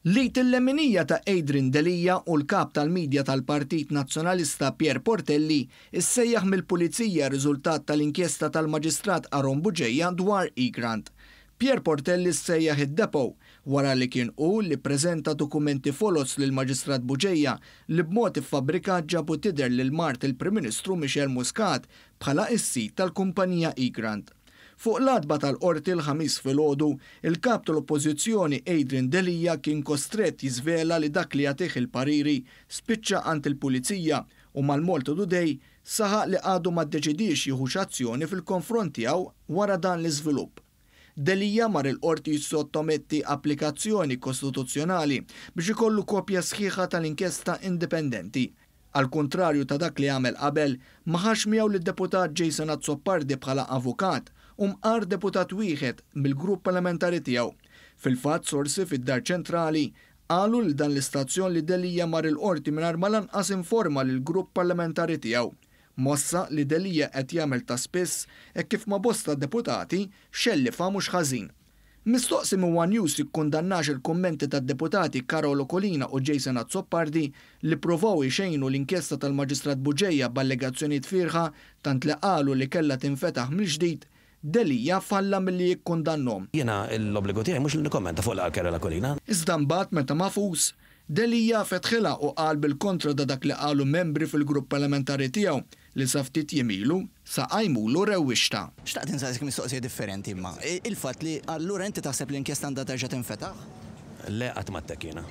Lit il-leminija ta' Adrian Delija u l-kap tal-medja tal-Partit Nazzjonalista Pier Portelli issejjaħ mill-Pulizija riżultat tal-inkjesta tal-Maġistrat Aron Buġejja dwar E-Grant. Pier Portelli ssejjaħ id-depo wara li kien hu li ppreżenta dokumenti folos lil Maġistrat Buġejja li b'mod iffabbrikat ġabu tidher lil mart il-Prim Ministru Michel Muscat bħala is-sit tal-kumpanija E-Grant. Fuq l-adba tal-qorti l-ħamis filgħodu, il-kap tal-Oppożizzjoni Adrian Delija kien kostret jiżvela li dak li jagħtih il-pariri spiċċa għand il-Pulizija u mal-Malta Today saħaq li għadu ma ddeċidix jieħu azzjoni fil-konfront tiegħu wara dan l-iżvilupp. Delija mar il-qorti jissottometti applikazzjoni kostituzzjonali biex ikollu kopja sħiħa tal-inkjesta indipendenti. Al kontrarju ta' dak li għamel qabel, ma ħax miegħu lid-deputat Jason Azzopardi bħala avukat u mqar deputat wieħed mill-grupp parlamentari tiegħu. Fil-fatt sorsi fid-Dar Ċentrali qalu li dan l-istazzjon li Delija mar il-qorti mingħajr ma lanqas informa lill-grupp parlamentari tiegħu. Mossa li Delija qed jagħmel ta' spiss hekk kif ma bosta deputati xellifa mhux ħażin. Mistoqsi One News jikkundannax il-kummenti tad-deputati Karolo Kolina u Jason Azzopardi li provaw ixejnu l-inkjesta tal-Maġistrat Buġejja b'allegazzjonijiet firħa tant li qalu li kellha tinfetaħ mill-ġdid, Delija falla milli jikkundannhom. Jiena l-obbligu tiegħi mhux li nikkommenta fuq l-Karolo Kolina. Iżda mbagħad meta mafus, Delija fetħilha u qal bil-kontra da dak li qalu membri fil-grupp parlamentari tiegħu li sa ftit jimilu sa qajmulu rewwixta. Xtaqt insaqsik mistoqsija differenti imma. Il-fatt li allura inti taħseb l-inkjesta għandha terġa' tinfetaħ? Le qatt ma ttekina.